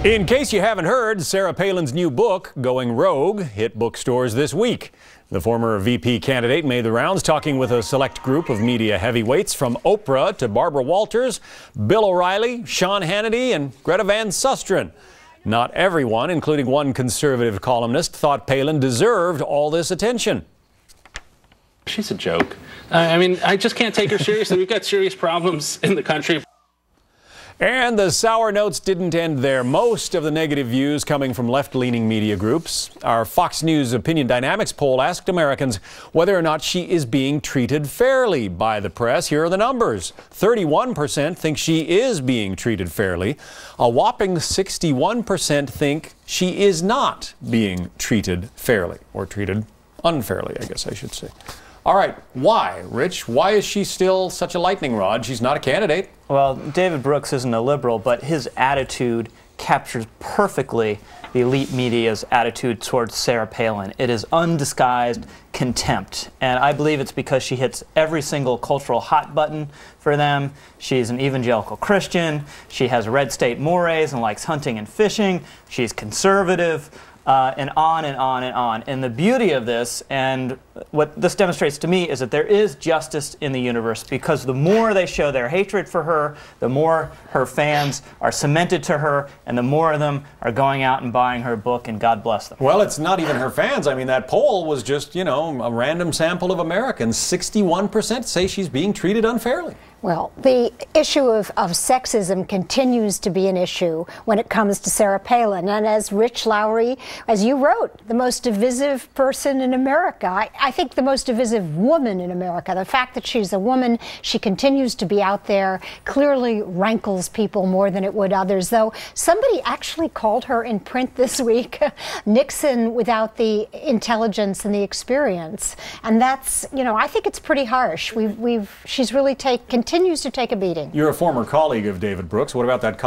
In case you haven't heard, Sarah Palin's new book, Going Rogue, hit bookstores this week. The former VP candidate made the rounds, talking with a select group of media heavyweights from Oprah to Barbara Walters, Bill O'Reilly, Sean Hannity, and Greta Van Susteren. Not everyone, including one conservative columnist, thought Palin deserved all this attention. She's a joke. I mean, I just can't take her seriously. We've got serious problems in the country. And the sour notes didn't end there. Most of the negative views coming from left-leaning media groups. Our Fox News Opinion Dynamics poll asked Americans whether or not she is being treated fairly by the press. Here are the numbers. 31% think she is being treated fairly. A whopping 61% think she is not being treated fairly, or treated unfairly, I guess I should say. All right, why, Rich? Why is she still such a lightning rod? She's not a candidate. Well, David Brooks isn't a liberal, but his attitude captures perfectly the elite media's attitude towards Sarah Palin. It is undisguised contempt, and I believe it's because she hits every single cultural hot button for them. She's an evangelical Christian. She has red state mores and likes hunting and fishing. She's conservative. And on and on and on. And the beauty of this, and what this demonstrates to me, is that there is justice in the universe, because the more they show their hatred for her, the more her fans are cemented to her, and the more of them are going out and buying her book, and God bless them. Well, it's not even her fans. I mean, that poll was just, you know, a random sample of Americans. 61% say she's being treated unfairly. Well, the issue of sexism continues to be an issue when it comes to Sarah Palin. And as Rich Lowry, as you wrote, the most divisive person in America, I think the most divisive woman in America. The fact that she's a woman, she continues to be out there, clearly rankles people more than it would others. Though somebody actually called her in print this week Nixon without the intelligence and the experience. And that's, you know, I think it's pretty harsh. She's really continues to take a beating. You're a former colleague of David Brooks. What about that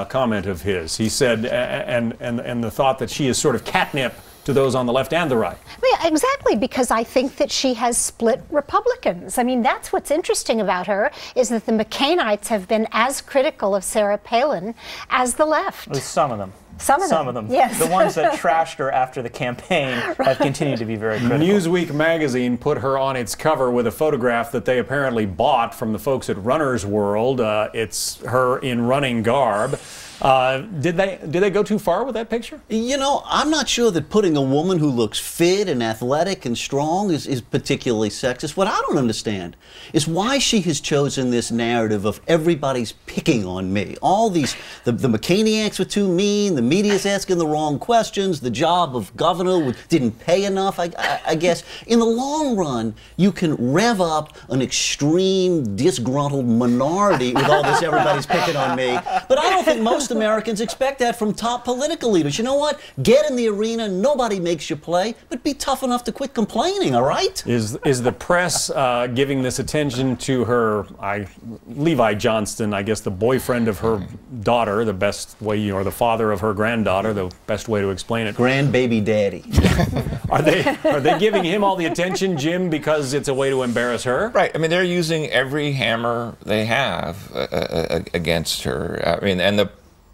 comment of his? He said, and the thought that she is sort of catnip to those on the left and the right. Yeah, exactly, because I think that she has split Republicans. I mean, that's what's interesting about her, is that the McCainites have been as critical of Sarah Palin as the left. At least some of them. Some of them, yes. The ones that trashed her after the campaign have continued to be very critical. Newsweek magazine put her on its cover with a photograph that they apparently bought from the folks at Runner's World. It's her in running garb. Did they go too far with that picture? You know, I'm not sure that putting a woman who looks fit and athletic and strong is particularly sexist. What I don't understand is why she has chosen this narrative of everybody's picking on me. All these, the McCainiacs were too mean, the media's asking the wrong questions, the job of governor didn't pay enough, I guess. In the long run, you can rev up an extreme, disgruntled minority with all this everybody's picking on me. But I don't think most Americans expect that from top political leaders. You know what? Get in the arena, nobody makes you play, but be tough enough to quit complaining, all right? Is the press giving this attention to her, Levi Johnston, I guess the boyfriend of her daughter, the best way, or the father of her granddaughter, the best way to explain it. Grandbaby daddy. Are they giving him all the attention, Jim, because it's a way to embarrass her? Right. I mean, they're using every hammer they have against her. I mean, and the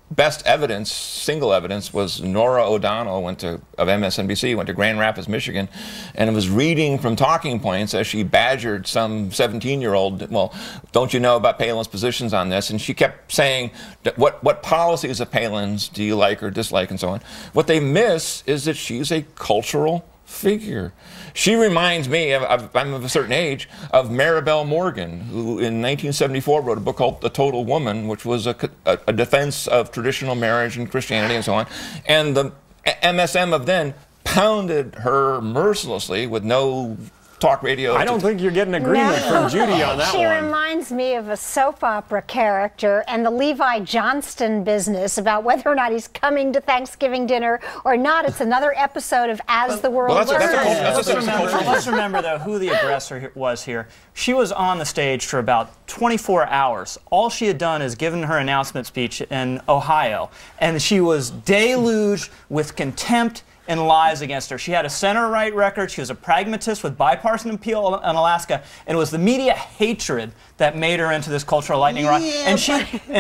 best evidence, single evidence, was Nora O'Donnell of MSNBC, went to Grand Rapids, Michigan, and was reading from talking points as she badgered some 17-year-old, well, don't you know about Palin's positions on this? And she kept saying, what policies of Palin's do you like or dislike, and so on. What they miss is that she's a cultural figure. She reminds me, I'm of a certain age, of Maribel Morgan, who in 1974 wrote a book called The Total Woman, which was a defense of traditional marriage and Christianity and so on. And the MSM of then pounded her mercilessly with no talk radio. I don't think you're getting agreement from Judy on that one. She reminds me of a soap opera character and the Levi Johnston business about whether or not he's coming to Thanksgiving dinner or not. It's another episode of As the World Learns. Let's remember, though, who the aggressor was here. She was on the stage for about 24 hours. All she had done is given her announcement speech in Ohio, and she was deluged with contempt and lies against her. She had a center-right record. She was a pragmatist with bipartisan appeal in Alaska, and it was the media hatred that made her into this cultural lightning rod. And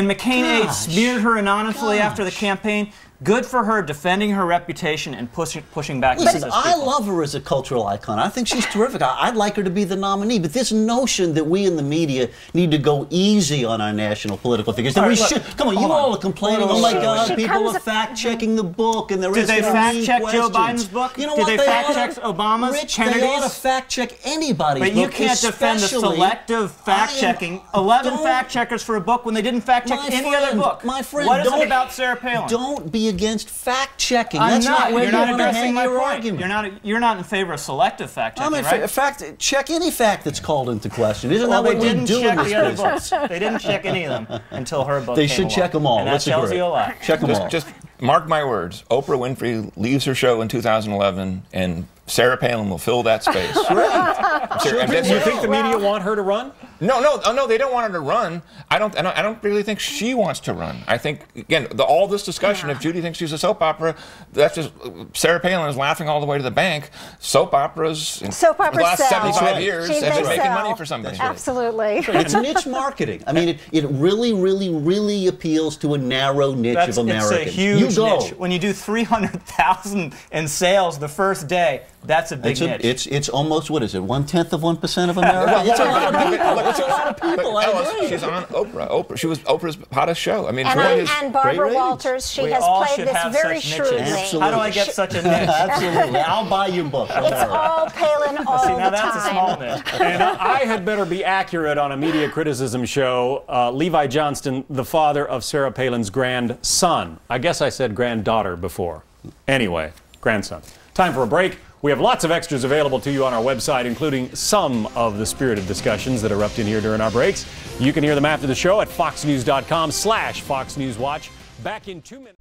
McCain aides smeared her anonymously after the campaign. Good for her defending her reputation and pushing back. Listen, I love her as a cultural icon. I think she's terrific. I'd like her to be the nominee. But this notion that we in the media need to go easy on our national political figures, that we should. Come on, you all are complaining. Oh my God, people are fact-checking the book, and they're Did they fact-check Joe Biden's book? You know Did what? they fact-check Obama's, Rich, Kennedy's? they ought to fact-check anybody's book. But you can't defend the selective fact-checking. 11 fact-checkers for a book when they didn't fact-check any other book. My friend, what is it about Sarah Palin? Don't be against fact-checking. I'm That's not. where You're not want to addressing hang my your point. argument. You're not in favor of selective fact-checking, I'm right? in fact, check any fact that's called into question. Isn't Well, that they what we didn't do in check this the other business? books. They didn't check any of them until her book They came should along. check them all. And that Let's tells agree. you a lot. Check them all. Just mark my words. Oprah Winfrey leaves her show in 2011, and Sarah Palin will fill that space. Do you think the media want her to run? No, they don't want her to run. I don't really think she wants to run. I think, again, all this discussion, if Judy thinks she's a soap opera, that's just, Sarah Palin is laughing all the way to the bank. Soap operas in the last 75 years have been making money for somebody. Absolutely. It's niche marketing. I mean, it really, really, really appeals to a narrow niche of Americans. It's a huge niche. When you do 300,000 in sales the first day, that's a big niche. It's almost, what is it, 1/10 of 1% of America? It's a lot of people. It's a lot of people. I agree. She's on Oprah. She was Oprah's hottest show. I mean, and Barbara Walters, she has played this very shrewdly. Absolutely. How do I get such a niche? Absolutely. I'll buy your book. It's all Palin all See, now the that's a small niche. And I had better be accurate on a media criticism show. Levi Johnston, the father of Sarah Palin's grandson. I guess I said granddaughter before. Anyway, grandson. Time for a break. We have lots of extras available to you on our website, including some of the spirited discussions that erupt in here during our breaks. You can hear them after the show at foxnews.com/FoxNewsWatch. Back in 2 minutes.